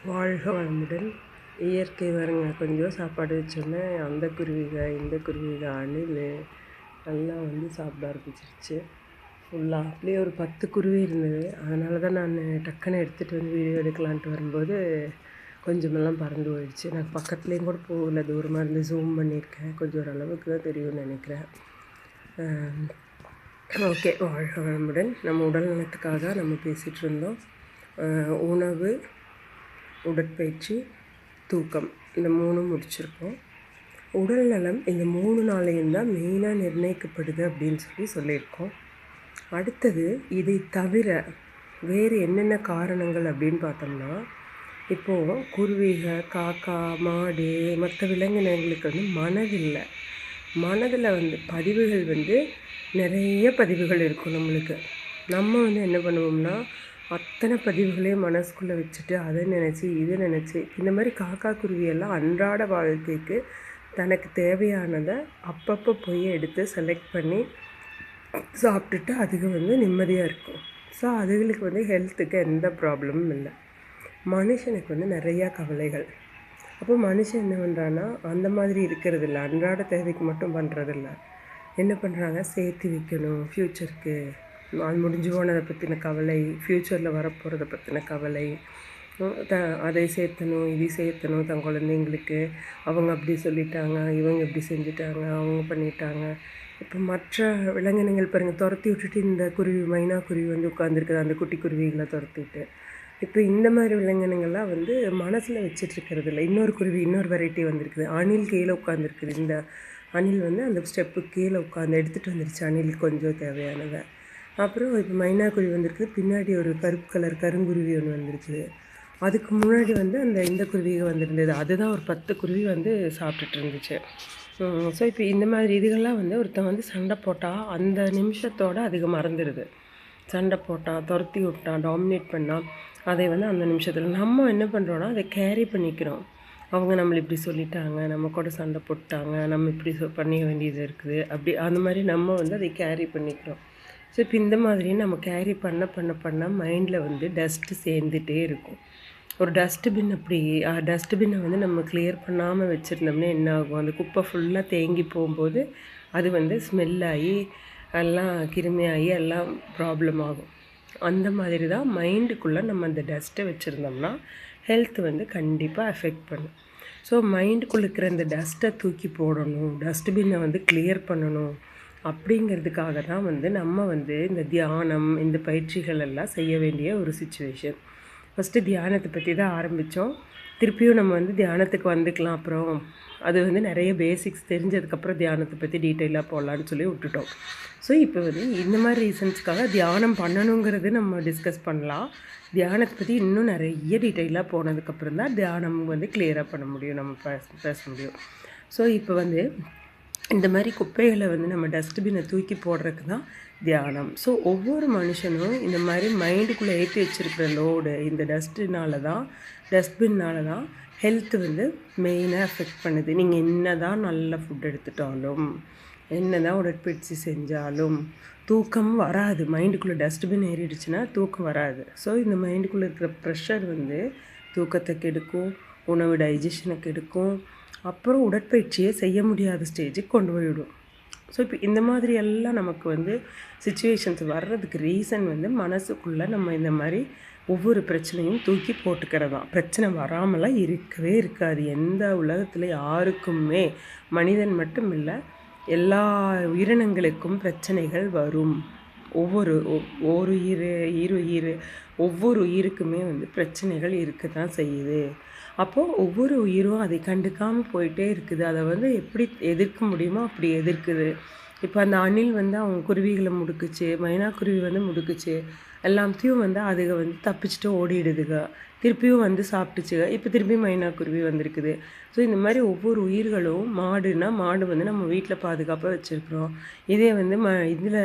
வாழ்க வளமுடன். இயற்கை வருங்க. கொஞ்சம் சாப்பாடு வச்சோன்னே அந்த குருவிக இந்த குருவிக அணில் எல்லாம் வந்து சாப்பிட ஆரம்பிச்சிருச்சு. ஃபுல்லாக அப்படியே ஒரு 10 குருவி இருந்தது. அதனால தான் நான் டக்குன்னு எடுத்துகிட்டு வந்து வீடியோ எடுக்கலான்ட்டு வரும்போது கொஞ்சமெல்லாம் பறந்து போயிடுச்சு. நான் பக்கத்துலேயும் கூட போகல, தூரமாக இருந்து ஜூம் பண்ணியிருக்கேன். கொஞ்சம் ஓரளவுக்கு தான் தெரியும்னு நினைக்கிறேன். ஓகே, வாழ்க வளமுடன். நம்ம உடல் நலத்துக்காக நம்ம பேசிகிட்டு இருந்தோம். உணவு, உடற்பயிற்சி, தூக்கம், இந்த 3 முடிச்சிருக்கோம். உடல் நலம் இந்த 3 நாளையும் தான் மெயினாக நிர்ணயிக்கப்படுது அப்படின்னு சொல்லியிருக்கோம். அடுத்தது இதை தவிர வேறு என்னென்ன காரணங்கள் அப்படின்னு பார்த்தோம்னா, இப்போது குருவிகள், காக்கா, மாடு, மற்ற விலங்கினங்களுக்கு வந்து மனதில்லை. மனதில் வந்து பதிவுகள் வந்து நிறைய பதிவுகள் இருக்கும் நம்மளுக்கு. நம்ம வந்து என்ன பண்ணுவோம்னா, அத்தனை பதிவுகளையும் மனசுக்குள்ளே வச்சுட்டு அதை நினச்சி இதை நினச்சி இந்த மாதிரி காக்கா குருவியெல்லாம் அன்றாட வாழ்க்கைக்கு தனக்கு தேவையானதை அப்பப்போ போய் எடுத்து செலக்ட் பண்ணி சாப்பிட்டுட்டு அதுக்கு வந்து நிம்மதியாக இருக்கும். ஸோ அதுகளுக்கு வந்து ஹெல்த்துக்கு எந்த ப்ராப்ளமும் இல்லை. மனுஷனுக்கு வந்து நிறையா கவலைகள். அப்போ மனுஷன் என்ன பண்ணுறான்னா அந்த மாதிரி இருக்கிறது இல்லை, அன்றாட தேவைக்கு மட்டும் பண்ணுறதில்ல. என்ன பண்ணுறாங்க, சேர்த்து வைக்கணும் ஃப்யூச்சருக்கு, அது முடிஞ்சு போனதை பற்றின கவலை, ஃப்யூச்சரில் வரப்போகிறத பற்றின கவலை, அதை சேர்த்தணும் இதை சேர்த்தணும் தன் குழந்தைங்களுக்கு, அவங்க அப்படி சொல்லிட்டாங்க, இவங்க இப்படி செஞ்சுட்டாங்க, அவங்க பண்ணிட்டாங்க. இப்போ மற்ற விலங்கினங்கள் பாருங்கள், துரத்தி விட்டுட்டு இந்த குருவி, மைனா குருவி வந்து உட்காந்துருக்குது, அந்த குட்டி குருவிகளை துரத்திட்டு. இப்போ இந்த மாதிரி விலங்கினங்கள்லாம் வந்து மனசில் வச்சிட்ருக்கிறது இல்லை. இன்னொரு குருவி, இன்னொரு வெரைட்டி வந்திருக்குது, அணில் கீழே உட்காந்துருக்குது. இந்த அணில் வந்து அந்த ஸ்டெப்பு கீழே உட்காந்து எடுத்துகிட்டு வந்துருச்சு அணில் கொஞ்சம் தேவையானதை. அப்புறம் இப்போ மைனா குருவி வந்திருக்குது, பின்னாடி ஒரு கருப்பு கலர் கருங்குருவி ஒன்று வந்திருக்குது. அதுக்கு முன்னாடி வந்து இந்த குருவிகள் வந்திருந்தது. அதுதான் ஒரு 10 குருவி வந்து சாப்பிட்டுட்டு இருந்துச்சு. ஸோ இப்போ இந்த மாதிரி இதுகள்லாம் வந்து ஒருத்தன் வந்து சண்டை போட்டால் அந்த நிமிஷத்தோடு அதுக்கு மறந்துடுது. சண்டை போட்டான், துரத்தி விட்டான், டாமினேட் பண்ணால் அதை வந்து அந்த நிமிஷத்தில் நம்ம என்ன பண்ணுறோன்னா அதை கேரி பண்ணிக்கிறோம். அவங்க நம்மளை இப்படி சொல்லிட்டாங்க, நம்ம கூட சண்டை போட்டாங்க, நம்ம இப்படி பண்ண வேண்டியது இருக்குது, அப்படி அந்த மாதிரி நம்ம வந்து அதை கேரி பண்ணிக்கிறோம். ஸோ இப்போ இந்த மாதிரி நம்ம கேரி பண்ண மைண்டில் வந்து டஸ்ட்டு சேர்ந்துட்டே இருக்கும். ஒரு டஸ்ட்பின் அப்படி டஸ்ட்பின்னை வந்து நம்ம கிளியர் பண்ணாமல் வச்சுருந்தோம்னா என்ன ஆகும், அந்த குப்பை ஃபுல்லாக தேங்கி போகும்போது அது வந்து ஸ்மெல்லாகி எல்லாம் கிருமியாகி எல்லாம் ப்ராப்ளம் ஆகும். அந்த மாதிரி தான் மைண்டுக்குள்ளே நம்ம அந்த டஸ்ட்டை வச்சுருந்தோம்னா ஹெல்த் வந்து கண்டிப்பாக அஃபெக்ட் பண்ணும். ஸோ மைண்டுக்குள்ளே இருக்கிற இந்த டஸ்ட்டை தூக்கி போடணும், டஸ்ட்பின்னை வந்து கிளியர் பண்ணணும் அப்படிங்கிறதுக்காக தான் வந்து நம்ம வந்து இந்த தியானம், இந்த பயிற்சிகள் எல்லாம் செய்ய வேண்டிய ஒரு சிச்சுவேஷன். ஃபஸ்ட்டு தியானத்தை பற்றி தான் ஆரம்பித்தோம். திருப்பியும் நம்ம வந்து தியானத்துக்கு வந்துக்கலாம். அப்புறம் அது வந்து நிறைய பேசிக்ஸ் தெரிஞ்சதுக்கப்புறம் தியானத்தை பற்றி டீட்டெயிலாக போடலான்னு சொல்லி விட்டுட்டோம். ஸோ இப்போ வந்து இந்த மாதிரி ரீசன்ஸ்க்காக தியானம் பண்ணணுங்கிறது நம்ம டிஸ்கஸ் பண்ணலாம். தியானத்தை பற்றி இன்னும் நிறைய டீட்டெயிலாக போனதுக்கப்புறம் தான் தியானம் வந்து கிளியராக பண்ண முடியும், நம்ம பேச முடியும். ஸோ இப்போ வந்து இந்த மாதிரி குப்பைகளை வந்து நம்ம டஸ்ட்பினை தூக்கி போடுறதுக்கு தான் தியானம். ஸோ ஒவ்வொரு மனுஷனும் இந்த மாதிரி மைண்டுக்குள்ளே ஏற்றி வச்சுருக்கிற லோடு இந்த டஸ்ட்பின்னால் தான் ஹெல்த்து வந்து மெயினாக அஃபெக்ட் பண்ணுது. நீங்கள் என்ன தான் நல்ல ஃபுட் எடுத்துட்டாலும், என்ன தான் உடற்பயிற்சி செஞ்சாலும் தூக்கம் வராது. மைண்டுக்குள்ளே டஸ்ட்பின் ஏறிடுச்சுன்னா தூக்கம் வராது. ஸோ இந்த மைண்டுக்குள்ளே இருக்கிற ப்ரெஷர் வந்து தூக்கத்தை கெடுக்கும், உணவு டைஜஷனை கெடுக்கும், அப்புறம் உடற்பயிற்சியை செய்ய முடியாத ஸ்டேஜுக்கு கொண்டு போய்விடும். ஸோ இப்போ இந்த மாதிரி எல்லாம் நமக்கு வந்து சிச்சுவேஷன்ஸ் வர்றதுக்கு ரீசன் வந்து மனசுக்குள்ளே நம்ம இந்த மாதிரி ஒவ்வொரு பிரச்சனையும் தூக்கி போட்டுக்கிறதான். பிரச்சனை வராமலாம் இருக்கவே இருக்காது. எந்த உலகத்தில் யாருக்குமே, மனிதன் மட்டும் இல்லை, எல்லா உயிரினங்களுக்கும் பிரச்சனைகள் வரும். ஒவ்வொரு ஒவ்வொரு உயிருக்குமே வந்து பிரச்சனைகள் இருக்க தான் செய்யுது. அப்போது ஒவ்வொரு உயிரும் அதை கண்டுக்காமல் போயிட்டே இருக்குது. அதை வந்து எப்படி எதிர்க்க முடியுமோ அப்படி எதிர்க்குது. இப்போ அந்த அணில் வந்து அவங்க குருவிகளை முடுக்குச்சு, மைனா குருவி வந்து முடுக்குச்சு, எல்லாத்தையும் வந்து அதுக வந்து தப்பிச்சுட்டு ஓடிடுதுங்க. திருப்பியும் வந்து சாப்பிட்டுச்சுங்க. இப்போ திருப்பி மைனா குருவி வந்திருக்குது. ஸோ இந்த மாதிரி ஒவ்வொரு உயிர்களும், மாடு வந்து நம்ம வீட்டில் பாதுகாப்பாக வச்சுருக்குறோம். இதே வந்து இதில்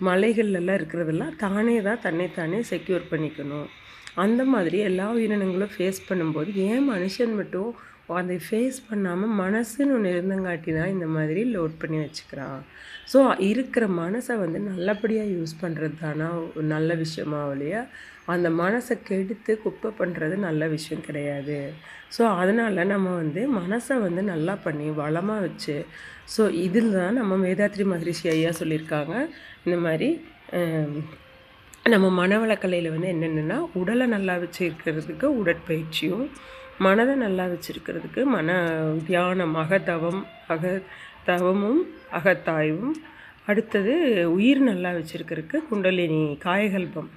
மலைகள்லாம் இருக்கிறதெல்லாம் தன்னைத்தானே செக்யூர் பண்ணிக்கணும். அந்த மாதிரி எல்லா உயிரினங்களும் ஃபேஸ் பண்ணும்போது ஏன் மனுஷன் மட்டும் அதை ஃபேஸ் பண்ணாமல் மனசுன்னு ஒன்று இருந்தங்காட்டி தான் இந்த மாதிரி லோட் பண்ணி வச்சுக்கிறான். ஸோ இருக்கிற மனசை வந்து நல்லபடியாக யூஸ் பண்ணுறது தானா நல்ல விஷயமா இல்லையா? அந்த மனசை கெடுத்து குப்பை பண்ணுறது நல்ல விஷயம் கிடையாது. ஸோ அதனால் நம்ம வந்து மனசை வந்து நல்லா பண்ணி வளமாக வச்சு, ஸோ இதில் தான் நம்ம வேதாத்ரி மகரிஷி ஐயா சொல்லியிருக்காங்க. இந்த மாதிரி நம்ம மனவளக்கலையில் வந்து என்னென்னா, உடலை நல்லா வச்சுருக்கிறதுக்கு உடற்பயிற்சியும், மனதை நல்லா வச்சுருக்கிறதுக்கு தியானம், அகத்தவமும் அகத்தாய்வும், அடுத்தது உயிர் நல்லா வச்சுருக்கிறதுக்கு குண்டலினி காயகல்பம்.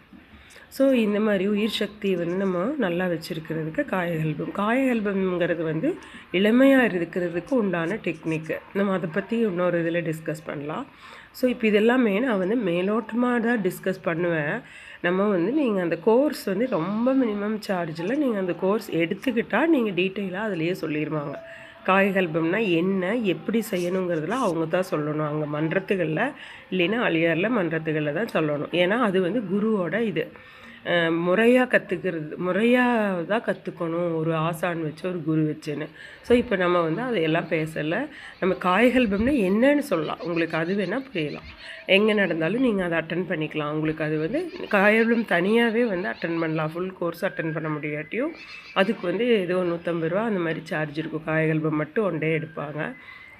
ஸோ இந்த மாதிரி உயிர் சக்தியை வந்து நம்ம நல்லா வச்சுருக்கிறதுக்கு காயகல்பம்ங்கிறது வந்து இளமையாக இருக்கிறதுக்கு உண்டான டெக்னிக்கு. நம்ம அதை பற்றி இன்னொரு இதில் டிஸ்கஸ் பண்ணலாம். ஸோ இப்போ இதெல்லாமே நான் வந்து மேலோட்டமாக தான் டிஸ்கஸ் பண்ணுவேன். நம்ம வந்து நீங்கள் அந்த கோர்ஸ் வந்து ரொம்ப மினிமம் சார்ஜில் நீங்கள் அந்த கோர்ஸ் எடுத்துக்கிட்டால் நீங்கள் டீட்டெயிலாக அதிலேயே சொல்லிடுவாங்க. காயகல்பம்னா என்ன, எப்படி செய்யணுங்கிறதுலாம் அவங்க தான் சொல்லணும். அங்கே மன்றத்துகளில் இல்லைன்னா அழியாரில் மன்றத்துகளில் தான் சொல்லணும். ஏன்னா அது வந்து குருவோட இது முறையாக தான் கற்றுக்கணும், ஒரு ஆசான் வச்சு ஒரு குரு வச்சுன்னு. ஸோ இப்போ நம்ம வந்து அதையெல்லாம் பேசலை. நம்ம காயகல்பம்னா என்னன்னு சொல்லலாம், உங்களுக்கு அது வேணால் புரியலாம். எங்கே நடந்தாலும் நீங்கள் அதை அட்டன் பண்ணிக்கலாம். உங்களுக்கு அது வந்து காயகல்பம் தனியாகவே வந்து அட்டன் பண்ணலாம். ஃபுல் கோர்ஸ் அட்டன் பண்ண முடியாட்டியும் அதுக்கு வந்து ஏதோ 150 ரூபா அந்த மாதிரி சார்ஜ் இருக்கும். காயகல்பம் மட்டும் ஒன் டே எடுப்பாங்க.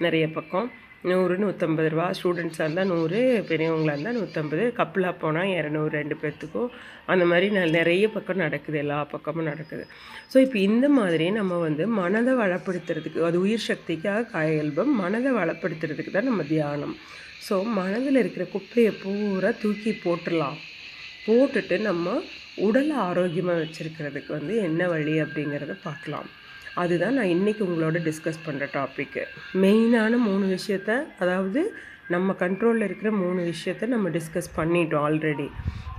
நிறைய பக்கம் 100, 150 ரூபா. ஸ்டூடெண்ட்ஸாக இருந்தால் 100, பெரியவங்களாக இருந்தால் 150, கப்பலாக போனால் 200, 2 பேர்த்துக்கும். அந்த மாதிரி நிறைய பக்கம் நடக்குது, எல்லா பக்கமும் நடக்குது. ஸோ இப்போ இந்த மாதிரி நம்ம வந்து மனதை வளப்படுத்துறதுக்கு, அது உயிர் சக்திக்காக காயகல்பம், மனதை வளப்படுத்துறதுக்கு தான் நம்ம தியானம். ஸோ மனதில் இருக்கிற குப்பையை பூரா தூக்கி போட்டுட்டு நம்ம உடலை ஆரோக்கியமாக வச்சுருக்கிறதுக்கு வந்து என்ன வழி அப்படிங்கிறத பார்க்கலாம். அதுதான் நான் இன்றைக்கி உங்களோட டிஸ்கஸ் பண்ணுற டாப்பிக்கு. மெயினான 3 விஷயத்த, அதாவது நம்ம கண்ட்ரோலில் இருக்கிற 3 விஷயத்த நம்ம டிஸ்கஸ் பண்ணிட்டோம் ஆல்ரெடி.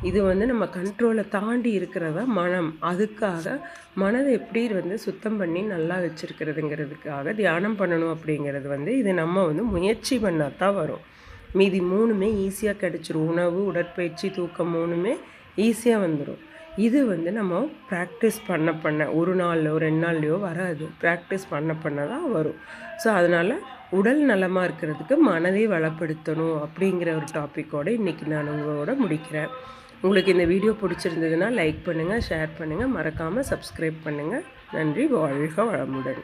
இது வந்து நம்ம கண்ட்ரோலை தாண்டி இருக்கிறதா மனம். அதுக்காக மனதை எப்படி வந்து சுத்தம் பண்ணி நல்லா வச்சுருக்கிறதுங்கிறதுக்காக தியானம் பண்ணணும் அப்படிங்கிறது வந்து இது நம்ம வந்து முயற்சி பண்ணால் தான் வரும். மீதி 3மே ஈஸியாக கிடச்சிரும். உணவு, உடற்பயிற்சி, தூக்கம் 3மே ஈஸியாக வந்துடும். இது வந்து நம்ம ப்ராக்டிஸ் பண்ண ஒரு நாள்லையோ 2 நாள்லையோ வராது. ப்ராக்டிஸ் பண்ண தான் வரும். ஸோ அதனால் உடல் நலமாக இருக்கிறதுக்கு மனதை வளப்படுத்தணும் அப்படிங்கிற ஒரு டாப்பிக்கோடு இன்றைக்கி நான் உங்களோட முடிக்கிறேன். உங்களுக்கு இந்த வீடியோ பிடிச்சிருந்ததுன்னா லைக் பண்ணுங்கள், ஷேர் பண்ணுங்கள், மறக்காமல் சப்ஸ்கிரைப் பண்ணுங்கள். நன்றி. வாழ்க வளமுடன்.